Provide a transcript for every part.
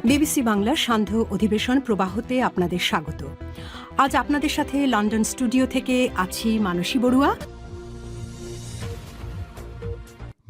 BBC বাংলার সান্ধ্য অধিবেশন প্রবাহতে আপনাদের স্বাগত। আজ আপনাদের সাথে লন্ডন স্টুডিও থেকে আছি মানসী বড়ুয়া।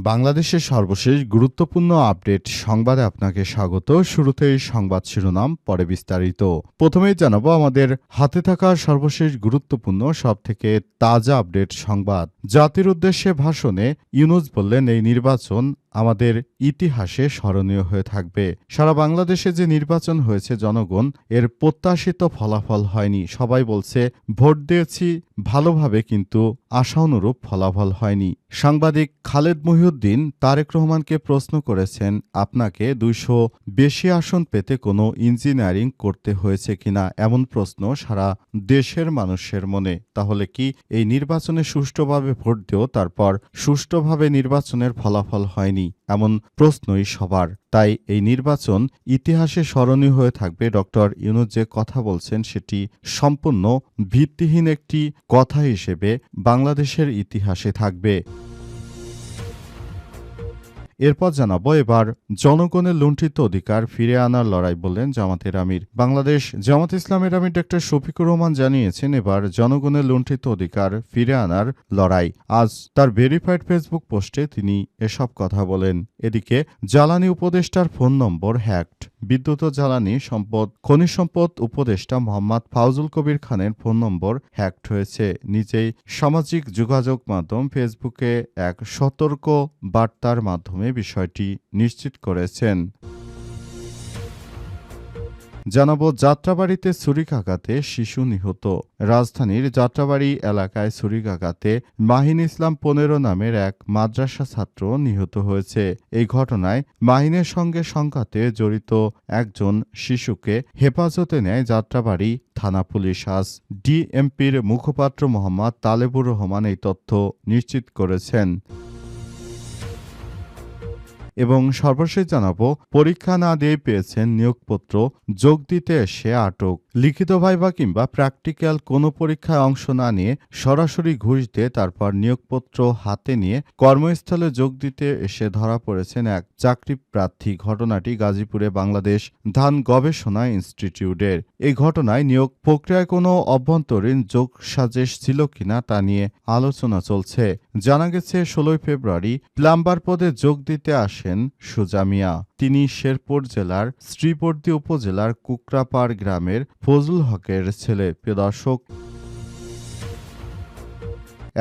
বাংলাদেশের সর্বশেষ গুরুত্বপূর্ণ আপডেট সংবাদে আপনাকে স্বাগত। শুরুতেই সংবাদ শিরোনাম, পরে বিস্তারিত। প্রথমেই জানাবো আমাদের হাতে থাকা সর্বশেষ গুরুত্বপূর্ণ সবথেকে তাজা আপডেট সংবাদ। জাতির উদ্দেশ্যে ভাষণে ইউনূস বললেন, এই নির্বাচন আমাদের ইতিহাসে স্মরণীয় হয়ে থাকবে। সারা বাংলাদেশে যে নির্বাচন হয়েছে, জনগণ এর প্রত্যাশিত ফলাফল হয়নি। সবাই বলছে ভোট দিয়েছি ভালোভাবে, কিন্তু আশানুরূপ ফলাফল হয়নি। সাংবাদিক খালেদ মহিউদ্দিন তারেক রহমানকে প্রশ্ন করেছেন, আপনাকে 200 বেশি আসন পেতে কোনো ইঞ্জিনিয়ারিং করতে হয়েছে কিনা? এমন প্রশ্ন সারা দেশের মানুষের মনে। তাহলে কি এই নির্বাচনে সুষ্ঠুভাবে ভোট দিয়েও তারপর সুষ্ঠুভাবে নির্বাচনের ফলাফল হয়নি? এমন প্রশ্নই সবার। তাই এই নির্বাচন ইতিহাসে স্মরণীয় হয়ে থাকবে। ডক্টর ইউনূস যে কথা বলছেন সেটি সম্পূর্ণ ভিত্তিহীন একটি কথা হিসেবে বাংলাদেশের ইতিহাসে থাকবে। এরপর জানাবো এবার জনগণের লুণ্ঠিত অধিকার ফিরে আনার লড়াই, বললেন জামাতের আমির। বাংলাদেশ জামাত ইসলামের আমির ডক্টর শফিকুর রহমান জানিয়েছেন, এবার জনগণের লুণ্ঠিত অধিকার ফিরে আনার লড়াই। আজ তার ভেরিফাইড ফেসবুক পোস্টে তিনি এসব কথা বলেন। এদিকে জ্বালানি উপদেষ্টার ফোন নম্বর হ্যাকড। বিদ্যুৎ ও জ্বালানি সম্পদ খনিজ সম্পদ উপদেষ্টা মোহাম্মদ ফাউজুল কবির খানের ফোন নম্বর হ্যাকড হয়েছে। নিজেই সামাজিক যোগাযোগ মাধ্যম ফেসবুকে এক সতর্ক বার্তার মাধ্যমে বিষয়টি নিশ্চিত করেছেন। জানাবো যাত্রাবাড়িতে ছুরিকাঘাতে শিশু নিহত। রাজধানীর যাত্রাবাড়ি এলাকায় ছুরিকাঘাতে মাহিন ইসলাম 15 নামের এক মাদ্রাসা ছাত্র নিহত হয়েছে। এই ঘটনায় মাহিনের সঙ্গে সংঘাতে জড়িত একজন শিশুকে হেফাজতে নেয় যাত্রাবাড়ি থানা পুলিশ। আজ ডিএমপির মুখপাত্র মোহাম্মদ তালেবুর রহমান এই তথ্য নিশ্চিত করেছেন। এবং সর্বশেষ জানাবো, পরীক্ষা না দিয়ে পেয়েছেন নিয়োগপত্র, যোগ দিতে এসে আটক। লিখিত ভাইভা কিংবা প্র্যাকটিক্যাল কোনো পরীক্ষায় অংশ না নিয়ে সরাসরি ঘুষ দিয়ে তারপর নিয়োগপত্র হাতে নিয়ে কর্মস্থলে যোগ দিতে এসে ধরা পড়েছেন এক চাকরি প্রার্থী। ঘটনাটি গাজীপুরে বাংলাদেশ ধান গবেষণা ইনস্টিটিউটের। এই ঘটনায় নিয়োগ প্রক্রিয়ায় কোনো অভ্যন্তরীণ যোগসাজশ ছিল কিনা তা নিয়ে আলোচনা চলছে। জানা গেছে 16 ফেব্রুয়ারি প্লাম্বার পদে যোগ দিতে আসেন সুজা মিয়া। তিনি শেরপুর জেলার শ্রীবর্দী উপজেলার কুকরাপাড় গ্রামের ফজলুল হকের ছেলে। প্রিয় দর্শক,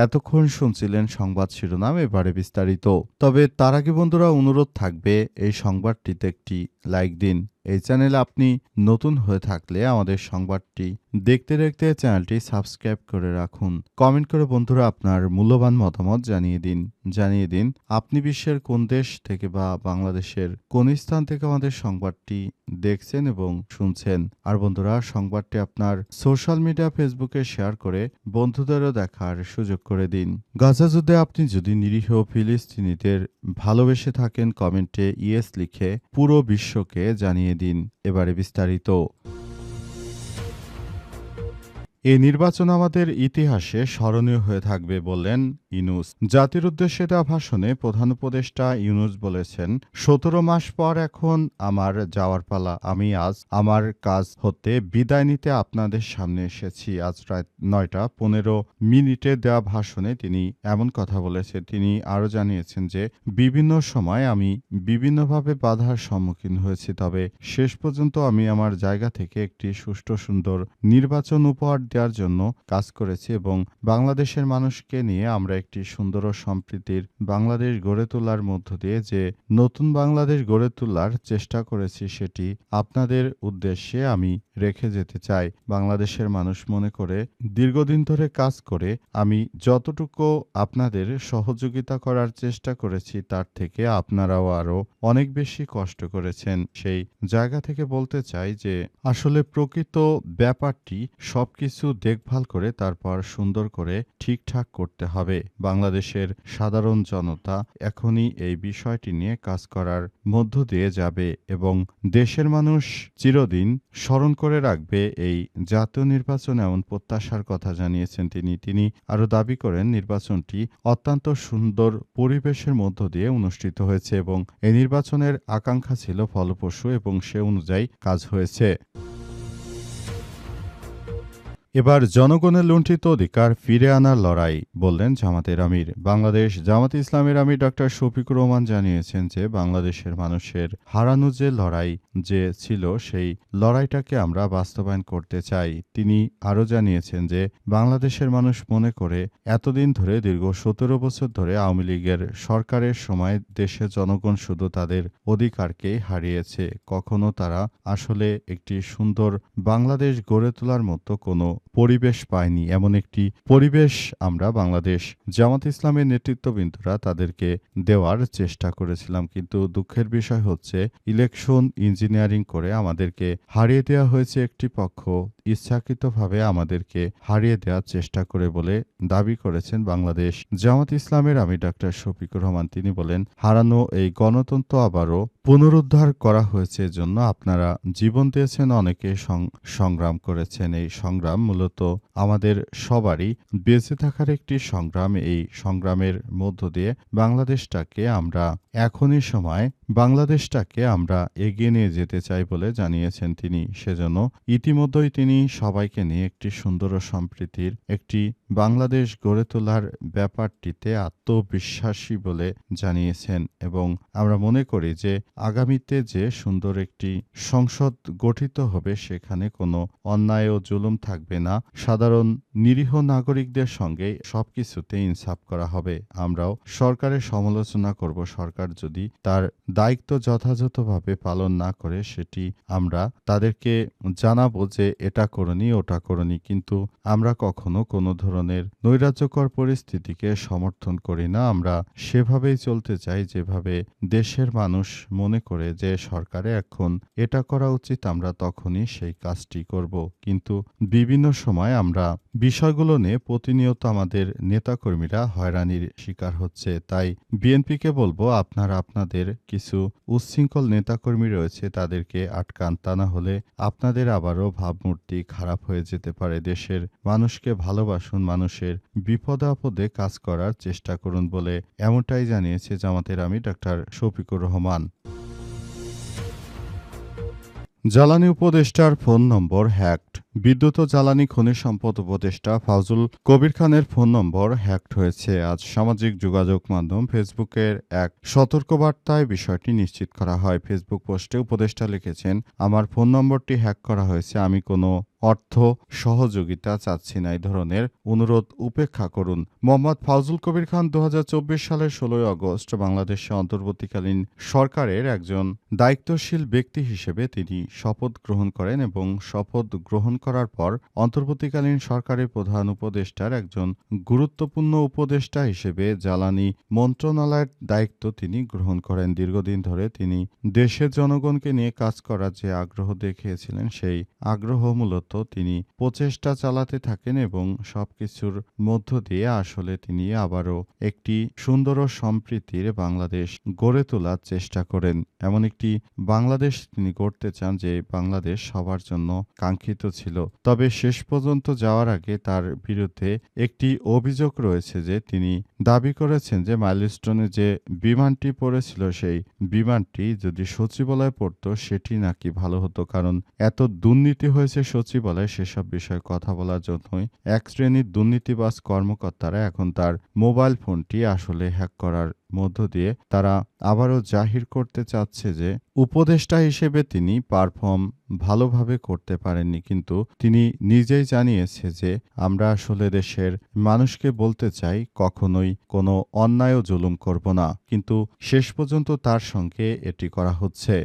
এতক্ষণ শুনছিলেন সংবাদ শিরোনাম, এবারে বিস্তারিত। তবে তার আগে বন্ধুরা অনুরোধ থাকবে, এই সংবাদটিতে একটি লাইক দিন। এই চ্যানেলে আপনি নতুন হয়ে থাকলে আমাদের সংবাদটি দেখতে দেখতে চ্যানেলটি সাবস্ক্রাইব করে রাখুন। কমেন্ট করে বন্ধুরা আপনার মূল্যবান মতামত জানিয়ে দিন আপনি বিশ্বের কোন দেশ থেকে বা বাংলাদেশের কোন স্থান থেকে আমাদের সংবাদটি দেখছেন এবং শুনছেন। আর বন্ধুরা, সংবাদটি আপনার সোশ্যাল মিডিয়া ফেসবুকে শেয়ার করে বন্ধুদেরও দেখার সুযোগ করে দিন। গাজা যুদ্ধে আপনি যদি নিরীহ ফিলিস্তিনিদের ভালোবেসে থাকেন, কমেন্টে ইয়েস লিখে পুরো বিশ্বকে জানিয়ে দিন। এবারে বিস্তারিত। এই নির্বাচন আমাদের ইতিহাসে স্মরণীয় হয়ে থাকবে, বললেন ইউনূস। জাতির উদ্দেশ্যে দেওয়া ভাষণে প্রধান উপদেষ্টা ইউনূস বলেছেন, 17 মাস পর এখন আমার যাওয়ার পালা। আমি আজ আমার কাজ হতে বিদায় নিতে আপনাদের সামনে এসেছি। আজ রাত 9:15 দেওয়া ভাষণে তিনি এমন কথা বলেছেন। তিনি আরও জানিয়েছেন যে বিভিন্ন সময় আমি বিভিন্নভাবে বাধার সম্মুখীন হয়েছি, তবে শেষ পর্যন্ত আমি আমার জায়গা থেকে একটি সুষ্ঠু সুন্দর নির্বাচন উপহার দেওয়ার জন্য কাজ করেছি এবং বাংলাদেশের মানুষকে নিয়ে আমরা একটি সুন্দর ও সম্প্রীতির বাংলাদেশ গড়ে তোলার মধ্য দিয়ে যে নতুন বাংলাদেশ গড়ে তোলার চেষ্টা করেছি, সেটি আপনাদের উদ্দেশ্যে আমি রেখে যেতে চাই। বাংলাদেশের মানুষ মনে করে দীর্ঘদিন ধরে কাজ করে আমি যতটুকু আপনাদের সহযোগিতা করার চেষ্টা করেছি, তার থেকে আপনারাও আরো অনেক বেশি কষ্ট করেছেন। সেই জায়গা থেকে বলতে চাই যে আসলে প্রকৃত ব্যাপারটি সবকিছু সবকিছু দেখভাল করে তারপর সুন্দর করে ঠিকঠাক করতে হবে। বাংলাদেশের সাধারণ জনতা এখনই এই বিষয়টি নিয়ে কাজ করার মধ্য দিয়ে যাবে এবং দেশের মানুষ চিরদিন স্মরণ করে রাখবে এই জাতীয় নির্বাচন, এমন প্রত্যাশার কথা জানিয়েছেন তিনি আরও দাবি করেন নির্বাচনটি অত্যন্ত সুন্দর পরিবেশের মধ্য দিয়ে অনুষ্ঠিত হয়েছে এবং এই নির্বাচনের আকাঙ্ক্ষা ছিল ফলপ্রসূ এবং সে অনুযায়ী কাজ হয়েছে। এবার জনগণের লুণ্ঠিত অধিকার ফিরে আনার লড়াই, বললেন জামাতের আমির। বাংলাদেশ জামাতে ইসলামের আমির ডক্টর শফিকুর রহমান জানিয়েছেন যে বাংলাদেশের মানুষের হারানো যে লড়াই যে ছিল সেই লড়াইটাকে আমরা বাস্তবায়ন করতে চাই। তিনি আরও জানিয়েছেন যে বাংলাদেশের মানুষ মনে করে এতদিন ধরে দীর্ঘ ১৭ বছর ধরে আওয়ামী লীগের সরকারের সময় দেশের জনগণ শুধু তাদের অধিকারকেই হারিয়েছে, কখনো তারা আসলে একটি সুন্দর বাংলাদেশ গড়ে তোলার মতো কোনো পরিবেশ পায়নি। এমন একটি পরিবেশ আমরা বাংলাদেশ জামাত ইসলামের নেতৃত্ববৃন্দরা তাদেরকে দেওয়ার চেষ্টা করেছিলাম, কিন্তু দুঃখের বিষয় হচ্ছে ইলেকশন ইঞ্জিনিয়ারিং করে আমাদেরকে হারিয়ে দেওয়া হয়েছে। একটি পক্ষ ইচ্ছাকৃতভাবে আমাদেরকে হারিয়ে দেওয়ার চেষ্টা করে বলে দাবি করেছেন বাংলাদেশ জামাত ইসলামের আমির ডক্টর শফিকুর রহমান। তিনি বলেন, হারানো এই গণতন্ত্র আবারও পুনরুদ্ধার করা হয়েছে, এজন্য আপনারা জীবন দিয়েছেন, অনেকে সংগ্রাম করেছেন। এই সংগ্রাম মূলত আমাদের সবারই বেঁচে থাকার একটি সংগ্রাম। এই সংগ্রামের মধ্য দিয়ে বাংলাদেশটাকে আমরা এখনই সময় বাংলাদেশটাকে আমরা এগিয়ে নিয়ে যেতে চাই বলে জানিয়েছেন তিনি। সেজন্য ইতিমধ্যেই তিনি সবাইকে নিয়ে একটি সুন্দর ও সম্প্রীতির একটি বাংলাদেশ গড়ে তোলার ব্যাপারটিতে আত্মবিশ্বাসী বলে জানিয়েছেন এবং আমরা মনে করি যে আগামীতে যে সুন্দর একটি সংসদ গঠিত হবে সেখানে কোনো অন্যায় ও জুলুম থাকবে না, সাধারণ নিরীহ নাগরিকদের সঙ্গে সবকিছুতে ইনসাফ করা হবে। আমরাও সরকারের সমালোচনা করব, সরকার যদি তার দায়িত্ব যথাযথভাবে পালন না করে সেটি আমরা তাদেরকে জানাবো যে এটা করনি ওটা করনি, কিন্তু আমরা কখনো কোনো ধরনের নৈরাজ্যকর পরিস্থিতিকে সমর্থন করি না। আমরা সেভাবেই চলতে চাই যেভাবে দেশের মানুষ মনে করে যে সরকারে এখন এটা করা উচিত, আমরা তখনই সেই কাজটি করব। কিন্তু বিভিন্ন সময় আমরা বিষয়গুলো নিয়ে প্রতিনিয়ত আমাদের নেতাকর্মীরা হয়রানির শিকার হচ্ছে। তাই বিএনপিকে বলবো, আপনারা আপনাদের কিছু উচ্ছৃঙ্খল নেতাকর্মী রয়েছে তাদেরকে আটকান, তা না হলে আপনাদের আবারও ভাবমূর্তি খারাপ হয়ে যেতে পারে। দেশের মানুষকে ভালোবাসুন, মানুষের বিপদে আপদে কাজ করার চেষ্টা করুন বলে এমনটাই জানিয়েছে জামাতের আমির ডক্টর শফিকুর রহমান। জ্বালানি উপদেষ্টার ফোন নম্বর হ্যাকড। বিদ্যুৎ ও জ্বালানি খনিজ সম্পদ উপদেষ্টা ফাউজুল কবির খানের ফোন নম্বর হ্যাকড হয়েছে। আজ সামাজিক যোগাযোগ মাধ্যম ফেসবুকের এক সতর্কবার্তায় বিষয়টি নিশ্চিত করা হয়। ফেসবুক পোস্টে উপদেষ্টা লিখেছেন, আমার ফোন নম্বরটি হ্যাক করা হয়েছে, আমি কোনো অর্থ সহযোগিতা চাচ্ছি না, এই ধরনের অনুরোধ উপেক্ষা করুন। মোহাম্মদ ফাউজুল কবির খান ২০২৪ সালের ১৬ আগস্ট বাংলাদেশে অন্তর্বর্তীকালীন সরকারের একজন দায়িত্বশীল ব্যক্তি হিসেবে তিনি শপথ গ্রহণ করেন এবং শপথ গ্রহণ করার পর অন্তর্বর্তীকালীন সরকারের প্রধান উপদেষ্টার একজন গুরুত্বপূর্ণ উপদেষ্টা হিসেবে জ্বালানি মন্ত্রণালয়ের দায়িত্ব তিনি গ্রহণ করেন। দীর্ঘদিন ধরে তিনি দেশের জনগণকে নিয়ে কাজ করার যে আগ্রহ দেখিয়েছিলেন সেই আগ্রহ মূলত তিনি প্রচেষ্টা চালাতে থাকেন এবং সবকিছুর মধ্য দিয়ে আসলে তিনি আবারও একটি সুন্দর ও সম্প্রীতির বাংলাদেশ গড়ে তোলার চেষ্টা করেন। এমন একটি বাংলাদেশ তিনি গড়তে চান যে বাংলাদেশ সবার জন্য কাঙ্ক্ষিত ছিল। তবে শেষ পর্যন্ত যাওয়ার আগে তার বিরুদ্ধে একটি অভিযোগ রয়েছে যে তিনি দাবি করেছেন যে মাইলস্টোনে যে বিমানটি পড়েছিল সেই বিমানটি যদি সচিবালয়ে পড়তো সেটি নাকি ভালো হতো, কারণ এত দুর্নীতি হয়েছে সচিবালয়ে, সেসব বিষয়ে কথা বলার জন্যই এক শ্রেণীর দুর্নীতিবাজ কর্মকর্তারা এখন তার মোবাইল ফোনটি আসলে হ্যাক করার মধ্য দিয়ে তারা আবারও জাহির করতে চাচ্ছে যে উপদেষ্টা হিসেবে তিনি পারফর্ম ভালোভাবে করতে পারেননি। কিন্তু তিনি নিজেই জানিয়েছে যে আমরা আসলে দেশের মানুষকে বলতে চাই কখনোই কোনো অন্যায় ও জুলুম করব না, কিন্তু শেষ পর্যন্ত তার সঙ্গে এটি করা হচ্ছে।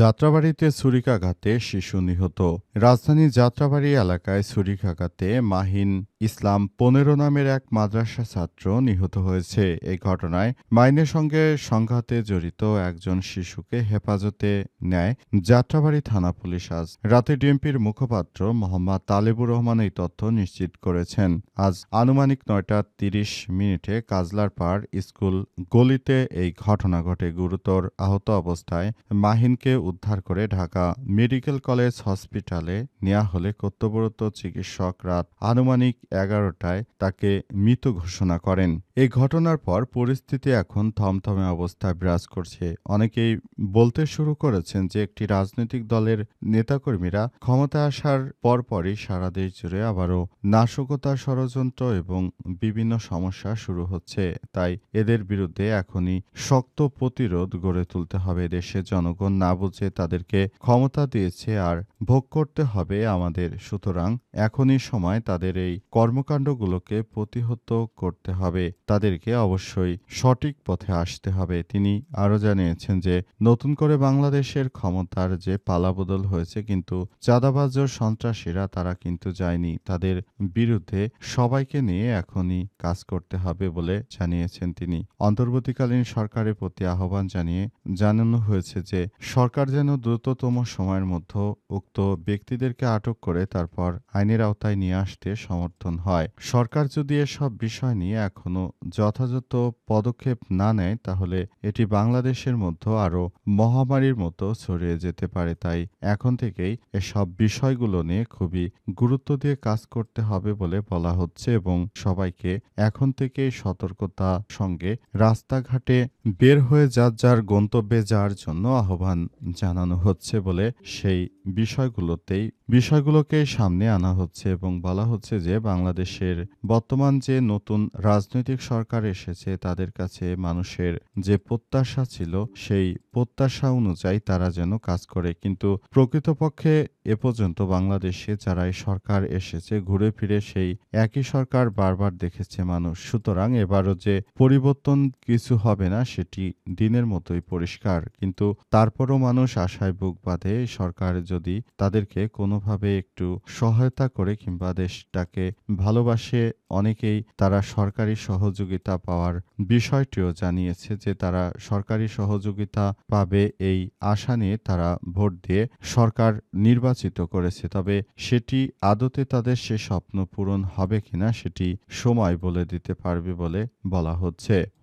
যাত্রাবাড়িতে ছুরিকাঘাতে শিশু নিহত। রাজধানীর যাত্রাবাড়ি এলাকায় ছুরিকাঘাতে মাহিন ইসলাম ১৫ নামের এক মাদ্রাসা ছাত্র নিহত হয়েছে। এই ঘটনায় মাইনের সঙ্গে সংঘাতে জড়িত একজন শিশুকে হেফাজতে নেয় যাত্রাবাড়ী থানা পুলিশ। আজ রাতে ডিএমপির মুখপাত্র মোহাম্মদ তালেবুর রহমান এই তথ্য নিশ্চিত করেছেন। আজ আনুমানিক ৯টা ৩০ মিনিটে কাজলার পাড় স্কুল গলিতে এই ঘটনা ঘটে। গুরুতর আহত অবস্থায় মাহিনকে উদ্ধার করে ঢাকা মেডিকেল কলেজ হসপিটালে নেওয়া হলে কর্তব্যরত চিকিৎসক রাত আনুমানিক ১১টায় তাকে মৃত ঘোষণা করেন। এই ঘটনার পর পরিস্থিতি এখন থমথমে অবস্থায় বিরাজ করছে। অনেকেই বলতে শুরু করেছেন যে একটি রাজনৈতিক দলের নেতাকর্মীরা ক্ষমতায় আসার পরপরই সারা দেশ জুড়ে আবারও নাশকতার ষড়যন্ত্র এবং বিভিন্ন সমস্যা শুরু হচ্ছে। তাই এদের বিরুদ্ধে এখনই শক্ত প্রতিরোধ গড়ে তুলতে হবে। দেশের জনগণ না বুঝে তাদেরকে ক্ষমতা দিয়েছে আর ভোগ করতে হবে আমাদের। সুতরাং এখনই সময় তাদের এই কর্মকাণ্ডগুলোকে প্রতিহত করতে হবে। তাদেরকে অবশ্যই সঠিক পথে আসতে হবে। তিনি আরও জানিয়েছেন যে নতুন করে বাংলাদেশের ক্ষমতার যে পালাবদল হয়েছে, কিন্তু চাঁদাবাজ ও সন্ত্রাসীরা তারা কিন্তু যায়নি। তাদের বিরুদ্ধে সবাইকে নিয়ে এখনই কাজ করতে হবে বলে জানিয়েছেন তিনি। অন্তর্বর্তীকালীন সরকারের প্রতি আহ্বান জানিয়ে জানানো হয়েছে যে সরকার যেন দ্রুততম সময়ের মধ্যে উক্ত ব্যক্তিদেরকে আটক করে তারপর আইনের আওতায় নিয়ে আসতে সমর্থন হয়। সরকার যদি এসব বিষয় নিয়ে এখনো যথাযথ পদক্ষেপ না নেয় তাহলে এটি বাংলাদেশের মধ্যে আরও মহামারীর মতো ছড়িয়ে যেতে পারে। তাই এখন থেকেই এসব বিষয়গুলো নিয়ে খুবই গুরুত্ব দিয়ে কাজ করতে হবে বলে বলা হচ্ছে এবং সবাইকে এখন থেকেই সতর্কতা সঙ্গে রাস্তাঘাটে বের হয়ে যার গন্তব্যে যাওয়ার জন্য আহ্বান জানানো হচ্ছে বলে সেই বিষয়গুলোকে সামনে আনা হচ্ছে এবং বলা হচ্ছে যে বাংলাদেশের বর্তমান যে নতুন রাজনৈতিক সরকার এসেছে তাদের কাছে মানুষের যে প্রত্যাশা ছিল সেই প্রত্যাশা অনুযায়ী তারা যেন কাজ করে। কিন্তু প্রকৃতপক্ষে এ পর্যন্ত বাংলাদেশে যারা এই সরকার এসেছে ঘুরে ফিরে সেই একই সরকার বারবার দেখেছে মানুষ। সুতরাং এবারও যে পরিবর্তন কিছু হবে না সেটি দিনের মতোই পরিষ্কার। কিন্তু তারপরও মানুষ আশায় বুক বাঁধে সরকার যদি তাদেরকে কোনোভাবে একটু সহায়তা করে কিংবা দেশটাকে ভালোবাসে। অনেকেই তারা সরকারি সহযোগিতা পাওয়ার বিষয়টিও জানিয়েছে যে তারা সরকারি সহযোগিতা পাবে এই আশা নিয়ে তারা ভোট দিয়ে সরকার নির্বাচিত করেছে। তবে সেটি আদতে তাদের সে স্বপ্ন পূরণ হবে কিনা সেটি সময় বলে দিতে পারবে বলে বলা হচ্ছে।